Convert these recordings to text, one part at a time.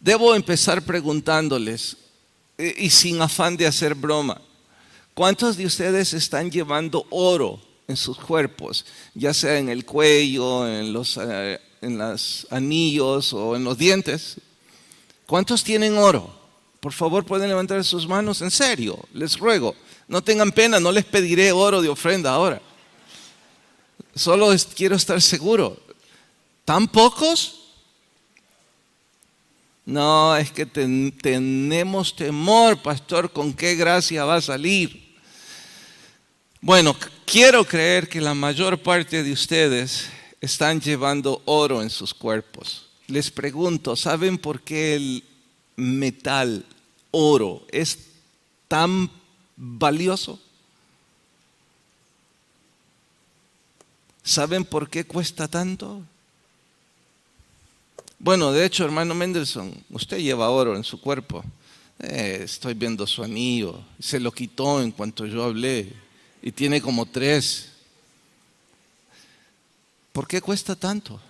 Debo empezar preguntándoles, y sin afán de hacer broma, ¿cuántos de ustedes están llevando oro en sus cuerpos? Ya sea en el cuello, en los anillos o en los dientes. ¿Cuántos tienen oro? Por favor, pueden levantar sus manos. En serio, les ruego. No tengan pena, no les pediré oro de ofrenda ahora. Solo quiero estar seguro. ¿Tan pocos? No, es que tenemos temor, pastor, ¿con qué gracia va a salir? Bueno, quiero creer que la mayor parte de ustedes están llevando oro en sus cuerpos. Les pregunto, ¿saben por qué el metal oro es tan valioso? ¿Saben por qué cuesta tanto? Bueno, de hecho, hermano Mendelssohn, usted lleva oro en su cuerpo. Estoy viendo su anillo. Se lo quitó en cuanto yo hablé. Y tiene como 3. ¿Por qué cuesta tanto?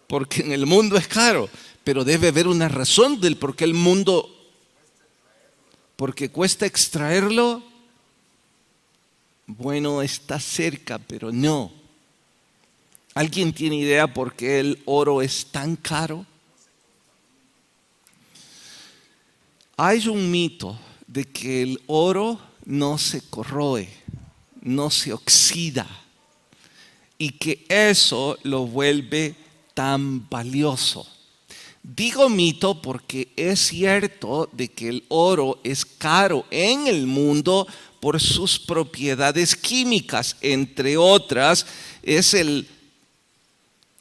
Porque en el mundo es caro. Pero debe haber una razón del por qué el mundo... Porque cuesta extraerlo. Bueno, está cerca, pero no. ¿Alguien tiene idea por qué el oro es tan caro? Hay un mito de que el oro no se corroe, no se oxida, y que eso lo vuelve tan valioso. Digo mito porque es cierto de que el oro es caro en el mundo por sus propiedades químicas, entre otras, es el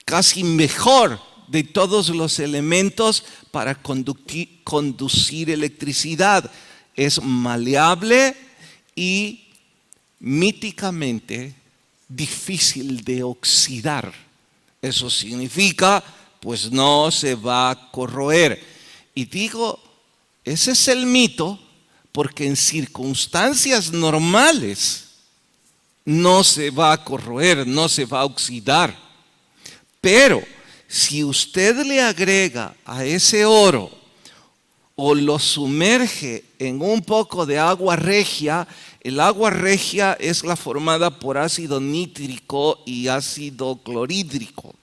casi mejor de todos los elementos para conducir electricidad. Es maleable y míticamente difícil de oxidar. Eso significa, pues no se va a corroer. Y digo, ese es el mito, porque en circunstancias normales no se va a corroer, no se va a oxidar. Pero si usted le agrega a ese oro o lo sumerge en un poco de agua regia, el agua regia es la formada por ácido nítrico y ácido clorhídrico.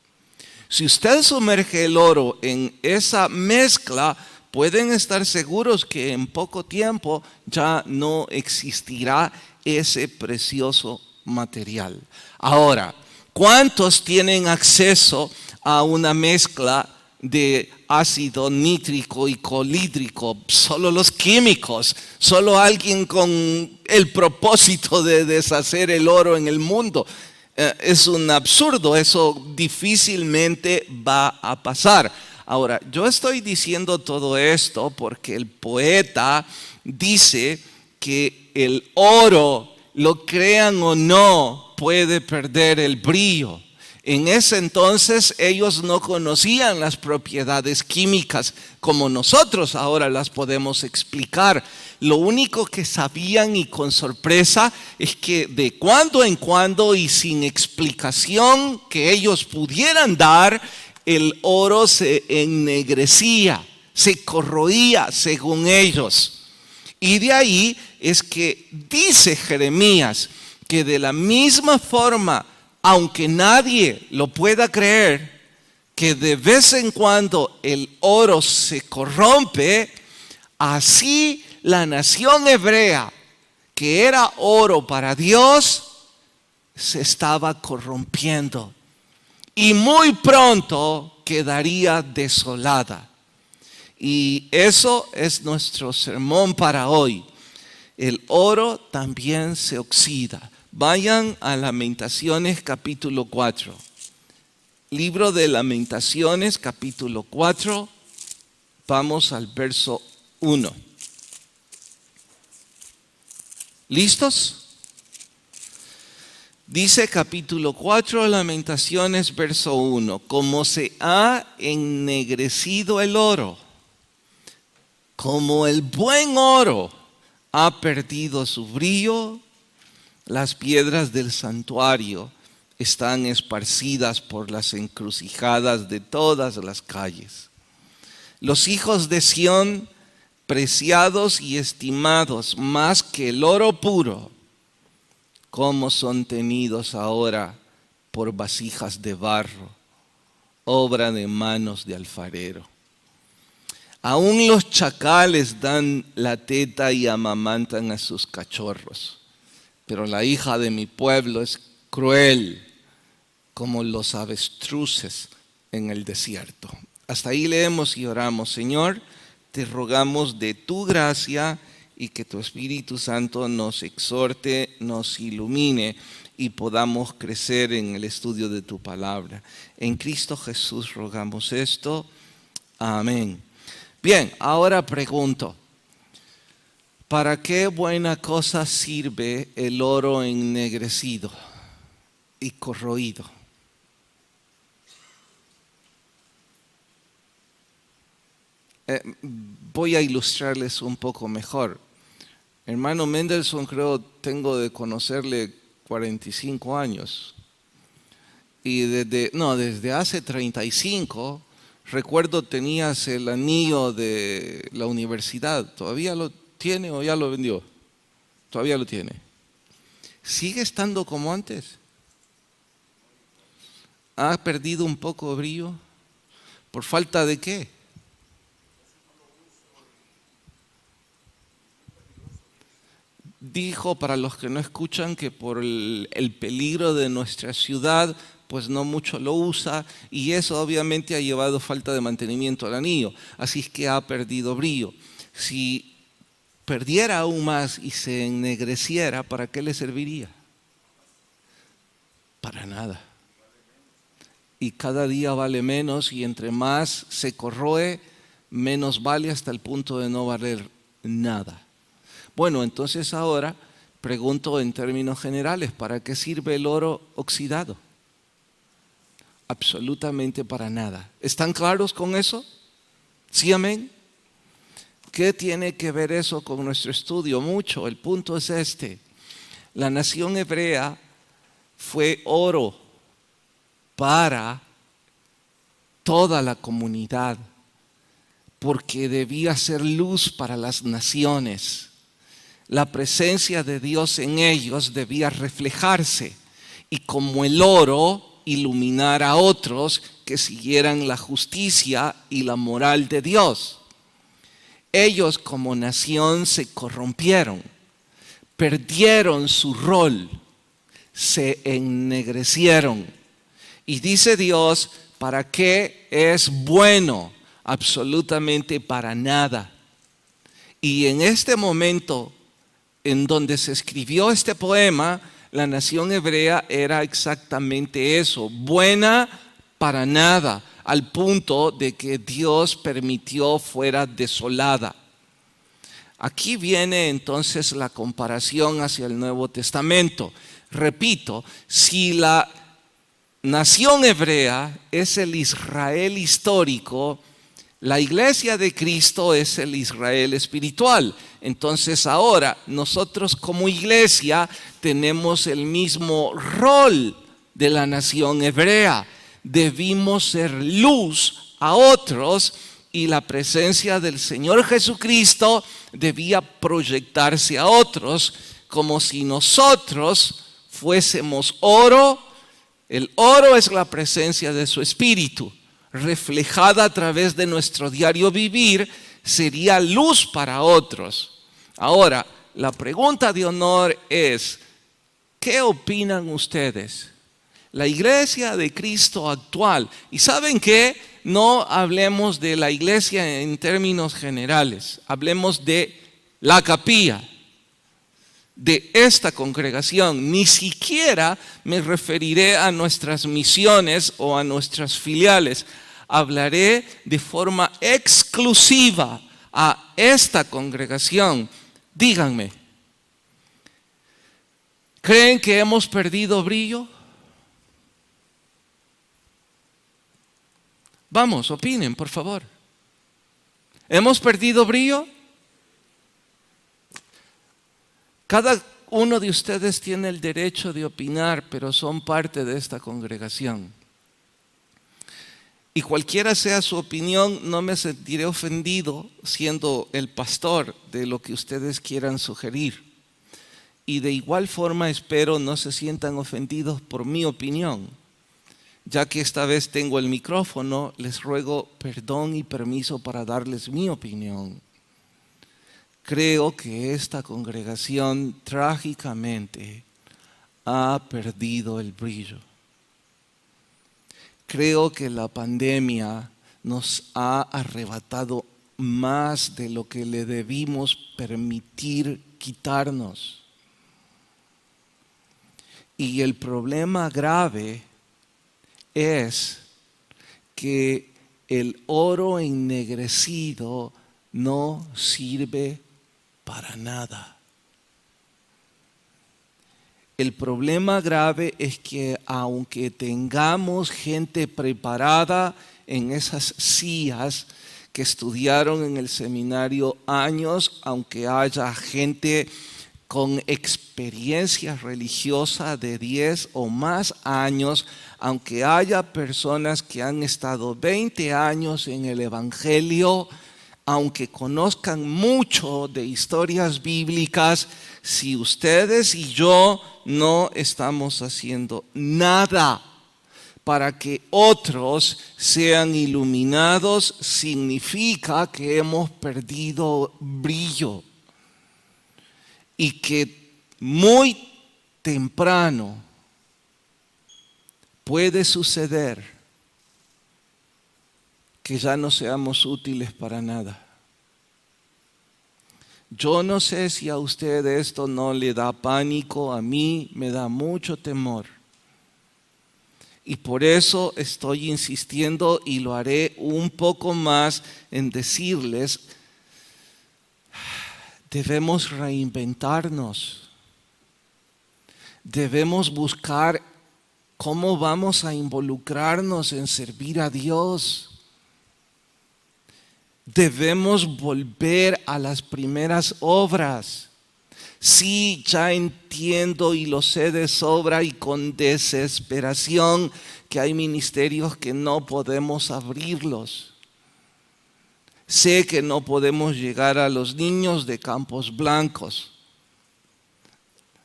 Si usted sumerge el oro en esa mezcla, pueden estar seguros que en poco tiempo ya no existirá ese precioso material. Ahora, ¿cuántos tienen acceso a una mezcla de ácido nítrico y clorhídrico? Solo los químicos, solo alguien con el propósito de deshacer el oro en el mundo. Es un absurdo, eso difícilmente va a pasar. Ahora, yo estoy diciendo todo esto porque el poeta dice que el oro, lo crean o no, puede perder el brillo. En ese entonces ellos no conocían las propiedades químicas como nosotros ahora las podemos explicar. Lo único que sabían, y con sorpresa, es que de cuando en cuando y sin explicación que ellos pudieran dar, el oro se ennegrecía, se corroía según ellos. Y de ahí es que dice Jeremías que de la misma forma, aunque nadie lo pueda creer, que de vez en cuando el oro se corrompe, así la nación hebrea, que era oro para Dios, se estaba corrompiendo y muy pronto quedaría desolada. Y eso es nuestro sermón para hoy. El oro también se oxida. Vayan a Lamentaciones capítulo 4. Libro de Lamentaciones capítulo 4. Vamos al verso 1. ¿Listos? Dice capítulo 4, Lamentaciones, verso 1. Como se ha ennegrecido el oro, como el buen oro ha perdido su brillo, Las piedras del santuario están esparcidas por las encrucijadas de todas las calles. Los hijos de Sión, preciados y estimados más que el oro puro, cómo son tenidos ahora por vasijas de barro, obra de manos de alfarero. Aún los chacales dan la teta y amamantan a sus cachorros, pero la hija de mi pueblo es cruel como los avestruces en el desierto. Hasta ahí leemos y oramos. Señor, te rogamos de tu gracia y que tu Espíritu Santo nos exhorte, nos ilumine y podamos crecer en el estudio de tu palabra. En Cristo Jesús rogamos esto. Amén. Bien, ahora pregunto, ¿para qué buena cosa sirve el oro ennegrecido y corroído? Voy a ilustrarles un poco mejor. Hermano Mendelssohn, tengo de conocerle 45 años. Y desde hace 35, recuerdo tenías el anillo de la universidad. ¿Todavía lo tiene o ya lo vendió? Todavía lo tiene. ¿Sigue estando como antes? ¿Ha perdido un poco de brillo? ¿Por falta de qué? Dijo, para los que no escuchan, que por el peligro de nuestra ciudad, pues no mucho lo usa, y eso obviamente ha llevado falta de mantenimiento al anillo, así es que ha perdido brillo. Si perdiera aún más y se ennegreciera, ¿para qué le serviría? Para nada. Y cada día vale menos, y entre más se corroe, menos vale, hasta el punto de no valer nada. Bueno, entonces ahora pregunto en términos generales, ¿para qué sirve el oro oxidado? Absolutamente para nada. ¿Están claros con eso? ¿Sí, amén? ¿Qué tiene que ver eso con nuestro estudio? Mucho. El punto es este. La nación hebrea fue oro para toda la comunidad, porque debía ser luz para las naciones. La presencia de Dios en ellos debía reflejarse y como el oro iluminar a otros que siguieran la justicia y la moral de Dios. Ellos como nación se corrompieron, perdieron su rol, se ennegrecieron. Y dice Dios, ¿para qué es bueno? Absolutamente para nada. Y en este momento en donde se escribió este poema, la nación hebrea era exactamente eso, buena para nada, al punto de que Dios permitió fuera desolada. Aquí viene entonces la comparación hacia el Nuevo Testamento. Repito, si la nación hebrea es el Israel histórico, la iglesia de Cristo es el Israel espiritual. Entonces ahora nosotros como iglesia tenemos el mismo rol de la nación hebrea. Debimos ser luz a otros y la presencia del Señor Jesucristo debía proyectarse a otros, como si nosotros fuésemos oro. El oro es la presencia de su Espíritu, reflejada a través de nuestro diario vivir, sería luz para otros. Ahora, la pregunta de honor es, ¿qué opinan ustedes? La iglesia de Cristo actual, y ¿saben qué? No hablemos de la iglesia en términos generales, hablemos de la capilla, de esta congregación. Ni siquiera me referiré a nuestras misiones o a nuestras filiales. Hablaré de forma exclusiva a esta congregación. Díganme, ¿creen que hemos perdido brillo? Vamos, opinen, por favor. ¿Hemos perdido brillo? Cada uno de ustedes tiene el derecho de opinar, pero son parte de esta congregación. Y cualquiera sea su opinión, no me sentiré ofendido siendo el pastor de lo que ustedes quieran sugerir. Y de igual forma espero no se sientan ofendidos por mi opinión. Ya que esta vez tengo el micrófono, les ruego perdón y permiso para darles mi opinión. Creo que esta congregación trágicamente ha perdido el brillo. Creo que la pandemia nos ha arrebatado más de lo que le debimos permitir quitarnos. Y el problema grave es que el oro ennegrecido no sirve para nada. El problema grave es que aunque tengamos gente preparada en esas sillas que estudiaron en el seminario años, aunque haya gente con experiencia religiosa de 10 o más años, aunque haya personas que han estado 20 años en el Evangelio, aunque conozcan mucho de historias bíblicas, si ustedes y yo no estamos haciendo nada para que otros sean iluminados, significa que hemos perdido brillo y que muy temprano puede suceder que ya no seamos útiles para nada. Yo no sé si a usted esto no le da pánico, a mí me da mucho temor. Y por eso estoy insistiendo y lo haré un poco más en decirles, debemos reinventarnos. Debemos buscar cómo vamos a involucrarnos en servir a Dios. Debemos volver a las primeras obras. Sí, ya entiendo y lo sé de sobra y con desesperación que hay ministerios que no podemos abrirlos. Sé que no podemos llegar a los niños de Campos Blancos.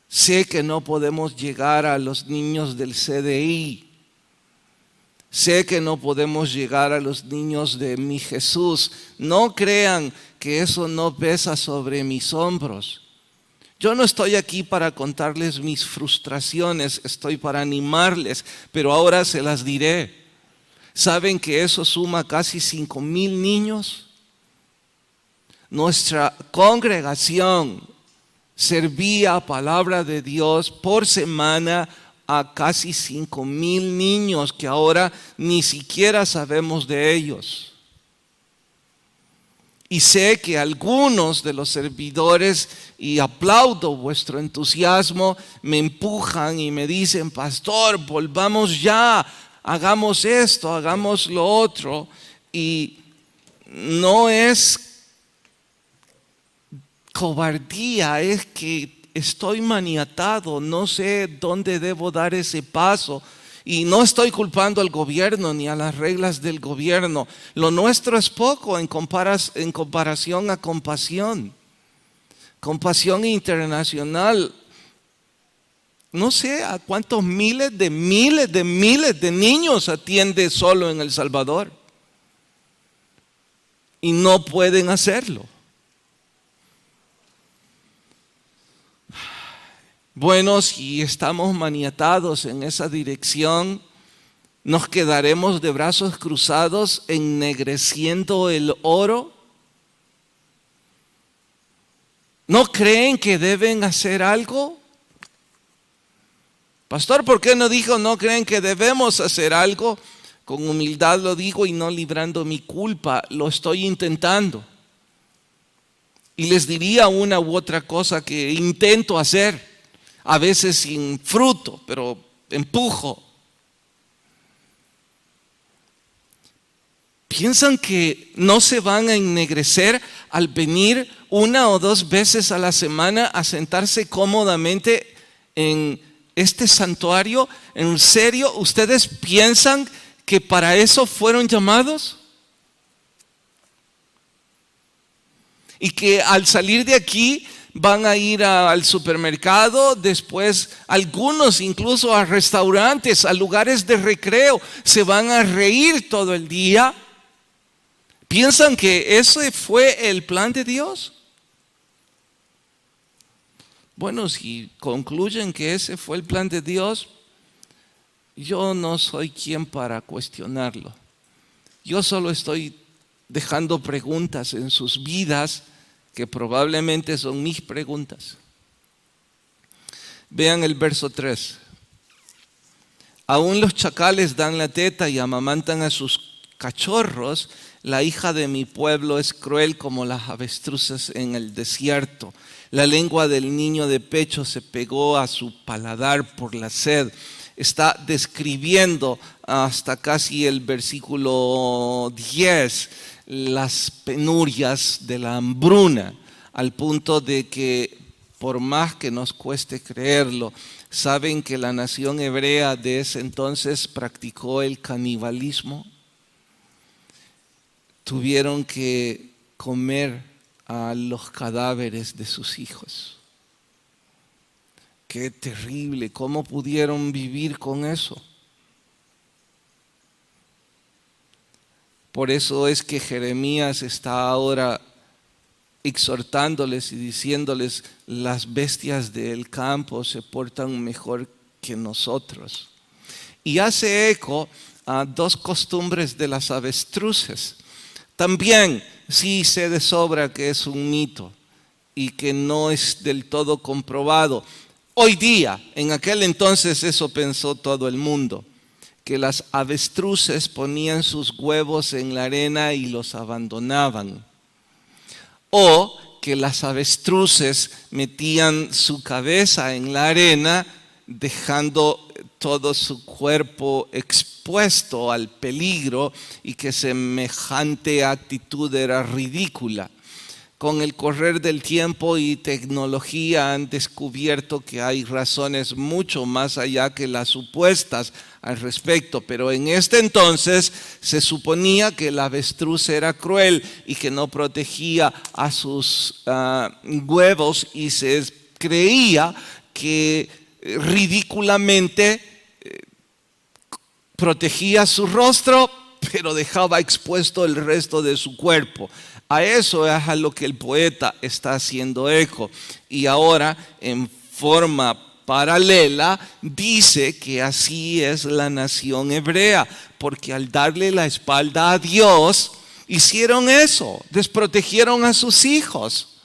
Sé que no podemos llegar a los niños del CDI. Sé que no podemos llegar a los niños de mi Jesús. No crean que eso no pesa sobre mis hombros. Yo no estoy aquí para contarles mis frustraciones, estoy para animarles, pero ahora se las diré. ¿Saben que eso suma casi 5,000 niños? Nuestra congregación servía palabra de Dios por semana a casi 5,000 niños que ahora ni siquiera sabemos de ellos. Y sé que algunos de los servidores, y aplaudo vuestro entusiasmo, me empujan y me dicen, pastor, volvamos ya, hagamos esto, hagamos lo otro. Y no es cobardía, es que estoy maniatado, no sé dónde debo dar ese paso. Y no estoy culpando al gobierno ni a las reglas del gobierno. Lo nuestro es poco en comparación a Compasión. Compasión Internacional. No sé a cuántos miles de niños atiende solo en El Salvador. Y no pueden hacerlo. Bueno, si estamos maniatados en esa dirección, ¿nos quedaremos de brazos cruzados ennegreciendo el oro? ¿No creen que deben hacer algo? Pastor, ¿por qué no dijo no creen que debemos hacer algo? Con humildad lo digo y no librando mi culpa, lo estoy intentando. Y les diría una u otra cosa que intento hacer. A veces sin fruto, pero empujo. ¿Piensan que no se van a ennegrecer al venir 1 o 2 veces a la semana a sentarse cómodamente en este santuario? ¿En serio ustedes piensan que para eso fueron llamados? Y que al salir de aquí van a ir al supermercado, después algunos incluso a restaurantes, a lugares de recreo, se van a reír todo el día. ¿Piensan que ese fue el plan de Dios? Bueno, si concluyen que ese fue el plan de Dios, yo no soy quien para cuestionarlo. Yo solo estoy dejando preguntas en sus vidas que probablemente son mis preguntas. Vean el verso 3. Aún los chacales dan la teta y amamantan a sus cachorros. La hija de mi pueblo es cruel como las avestruces en el desierto. La lengua del niño de pecho se pegó a su paladar por la sed. Está describiendo hasta casi el versículo 10 las penurias de la hambruna, al punto de que por más que nos cueste creerlo, ¿saben que la nación hebrea de ese entonces practicó el canibalismo? Tuvieron que comer a los cadáveres de sus hijos. Qué terrible, ¿cómo pudieron vivir con eso? Por eso es que Jeremías está ahora exhortándoles y diciéndoles: las bestias del campo se portan mejor que nosotros. Y hace eco a 2 costumbres de las avestruces. También sí sé de sobra que es un mito y que no es del todo comprobado. Hoy día, en aquel entonces eso pensó todo el mundo, que las avestruces ponían sus huevos en la arena y los abandonaban. O que las avestruces metían su cabeza en la arena, dejando todo su cuerpo expuesto al peligro, y que semejante actitud era ridícula. Con el correr del tiempo y tecnología han descubierto que hay razones mucho más allá que las supuestas al respecto, pero en este entonces se suponía que el avestruz era cruel y que no protegía a sus huevos, y se creía que ridículamente protegía su rostro, pero dejaba expuesto el resto de su cuerpo. A eso es a lo que el poeta está haciendo eco. Y ahora, en forma paralela, dice que así es la nación hebrea, porque al darle la espalda a Dios, hicieron eso, desprotegieron a sus hijos.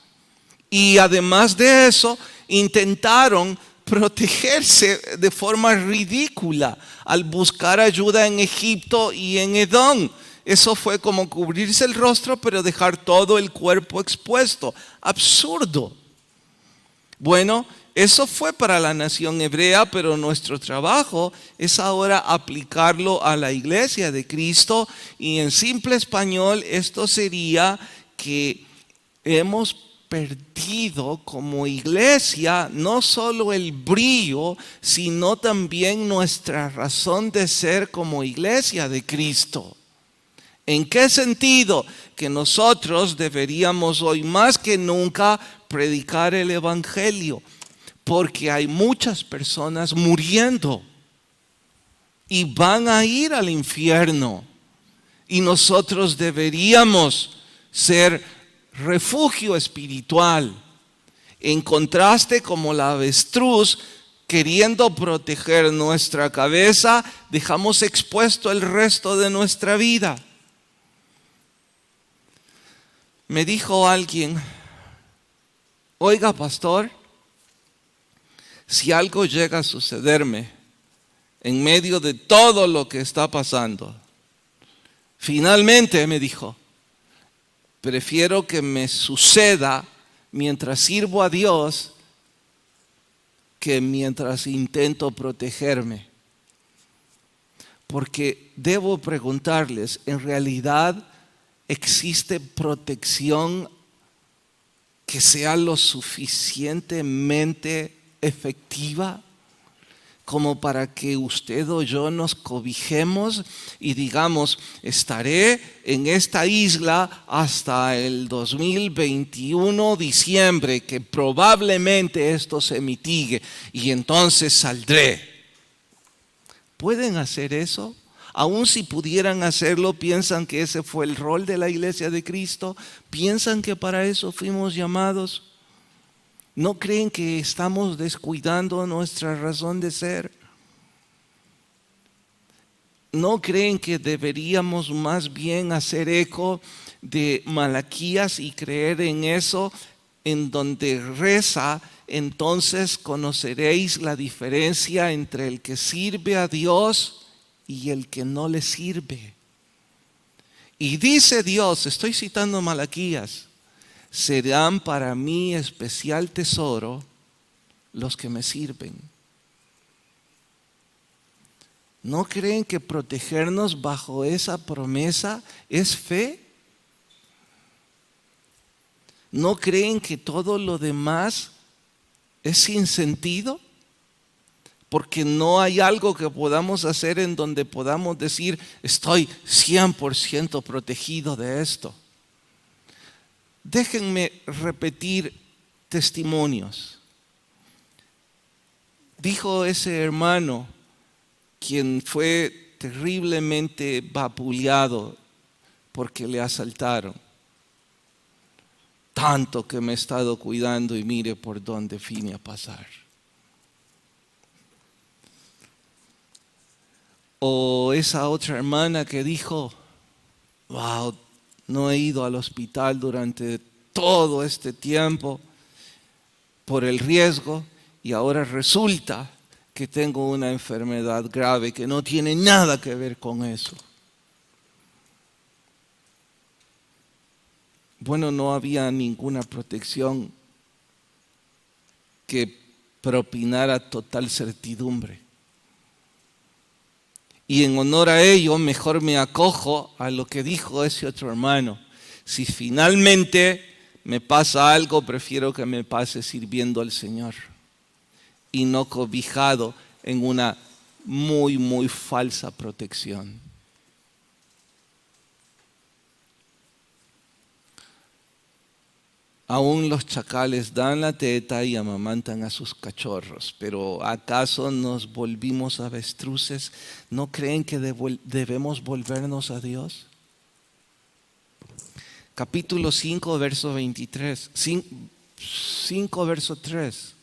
Y además de eso, intentaron protegerse de forma ridícula al buscar ayuda en Egipto y en Edom. Eso fue como cubrirse el rostro, pero dejar todo el cuerpo expuesto. Absurdo. Bueno, eso fue para la nación hebrea, pero nuestro trabajo es ahora aplicarlo a la iglesia de Cristo. Y en simple español, esto sería que hemos perdido como iglesia no solo el brillo, sino también nuestra razón de ser como iglesia de Cristo. ¿En qué sentido? Que nosotros deberíamos hoy más que nunca predicar el evangelio, porque hay muchas personas muriendo y van a ir al infierno, y nosotros deberíamos ser refugio espiritual. En contraste, como la avestruz, queriendo proteger nuestra cabeza, dejamos expuesto el resto de nuestra vida. Me dijo alguien: oiga, pastor, si algo llega a sucederme en medio de todo lo que está pasando, finalmente, me dijo, prefiero que me suceda mientras sirvo a Dios que mientras intento protegerme. porque debo preguntarles, ¿en realidad existe protección que sea lo suficientemente efectiva como para que usted o yo nos cobijemos y digamos, estaré en esta isla hasta el 2021 diciembre, que probablemente esto se mitigue y entonces saldré? ¿Pueden hacer eso? Aun si pudieran hacerlo, ¿piensan que ese fue el rol de la Iglesia de Cristo? ¿Piensan que para eso fuimos llamados? ¿No creen que estamos descuidando nuestra razón de ser? ¿No creen que deberíamos más bien hacer eco de Malaquías y creer en eso, en donde reza, entonces conoceréis la diferencia entre el que sirve a Dios y el que no le sirve? Y dice Dios, estoy citando Malaquías, serán para mí especial tesoro los que me sirven. ¿No creen que protegernos bajo esa promesa es fe? ¿No creen que todo lo demás es sin sentido? Porque no hay algo que podamos hacer en donde podamos decir, estoy 100% protegido de esto. Déjenme repetir testimonios. Dijo ese hermano, quien fue terriblemente vapuleado porque le asaltaron, tanto que me he estado cuidando y mire por dónde vine a pasar. O esa otra hermana que dijo, wow, no he ido al hospital durante todo este tiempo por el riesgo y ahora resulta que tengo una enfermedad grave que no tiene nada que ver con eso. Bueno, no había ninguna protección que propinara total certidumbre. Y en honor a ello, mejor me acojo a lo que dijo ese otro hermano. Si finalmente me pasa algo, prefiero que me pase sirviendo al Señor y no cobijado en una muy, muy falsa protección. Aún los chacales dan la teta y amamantan a sus cachorros, pero ¿acaso nos volvimos avestruces? ¿No creen que debemos volvernos a Dios? Capítulo 5, verso 23. 5, verso 3.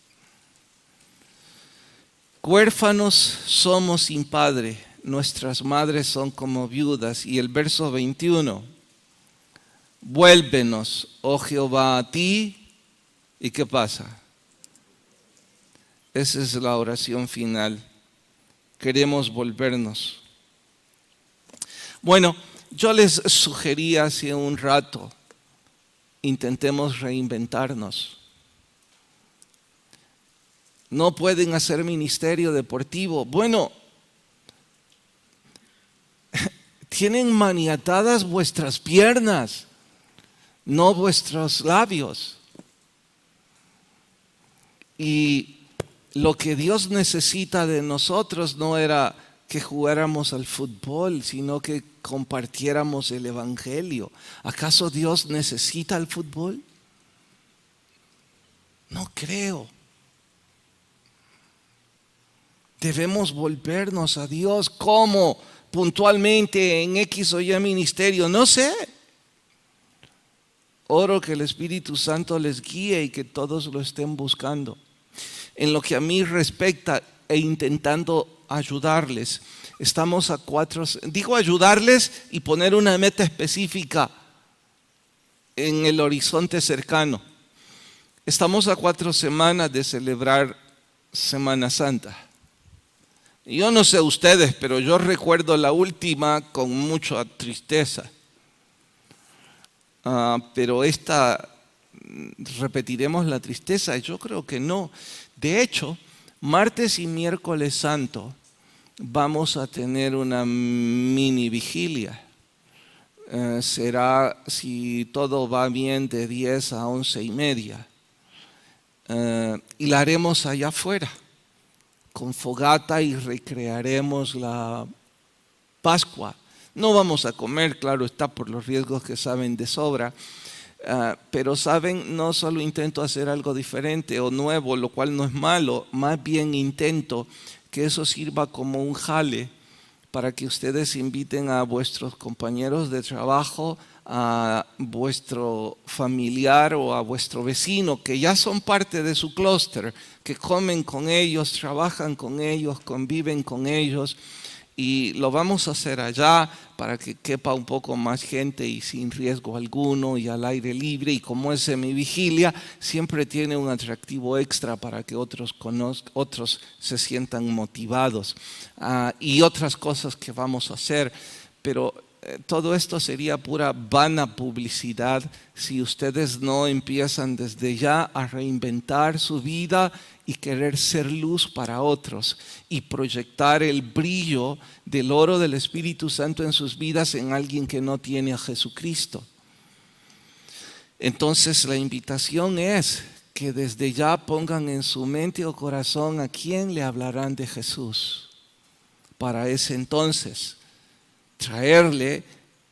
Huérfanos somos sin padre, nuestras madres son como viudas. Y el verso 21. Vuélvenos, oh Jehová, a ti. ¿Y qué pasa? Esa es la oración final. Queremos volvernos. Bueno, yo les sugería hace un rato, intentemos reinventarnos. No pueden hacer ministerio deportivo. Bueno, tienen maniatadas vuestras piernas, no vuestros labios. Y lo que Dios necesita de nosotros no era que jugáramos al fútbol, sino que compartiéramos el evangelio. ¿Acaso Dios necesita el fútbol? No creo. Debemos volvernos a Dios. ¿Cómo? Puntualmente en X o Y ministerio, no sé. Oro que el Espíritu Santo les guíe y que todos lo estén buscando. En lo que a mí respecta e intentando ayudarles, estamos a 4, digo ayudarles y poner una meta específica en el horizonte cercano. Estamos a 4 semanas de celebrar Semana Santa. Yo no sé ustedes, pero yo recuerdo la última con mucha tristeza. Pero esta, ¿repetiremos la tristeza? Yo creo que no. De hecho, martes y miércoles santo, vamos a tener una mini vigilia. Será, si todo va bien, de 10 a 11:30. Y la haremos allá afuera, con fogata, y recrearemos la Pascua. No vamos a comer, claro está, por los riesgos que saben de sobra. Pero saben, no solo intento hacer algo diferente o nuevo, lo cual no es malo, más bien intento que eso sirva como un jale para que ustedes inviten a vuestros compañeros de trabajo, a vuestro familiar o a vuestro vecino, que ya son parte de su clúster, que comen con ellos, trabajan con ellos, conviven con ellos. Y lo vamos a hacer allá para que quepa un poco más gente y sin riesgo alguno y al aire libre. Y como es semivigilia, siempre tiene un atractivo extra para que otros se sientan motivados. Y otras cosas que vamos a hacer. Pero todo esto sería pura vana publicidad si ustedes no empiezan desde ya a reinventar su vida y querer ser luz para otros y proyectar el brillo del oro del Espíritu Santo en sus vidas en alguien que no tiene a Jesucristo. Entonces la invitación es que desde ya pongan en su mente o corazón a quién le hablarán de Jesús. Para ese entonces traerle,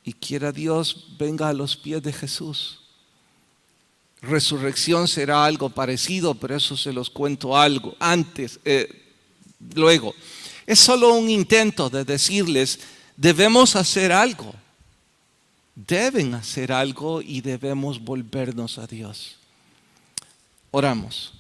y quiera Dios venga a los pies de Jesús. Resurrección será algo parecido, pero eso se los cuento algo antes, luego. Es solo un intento de decirles, debemos hacer algo. Deben hacer algo y debemos volvernos a Dios. Oramos.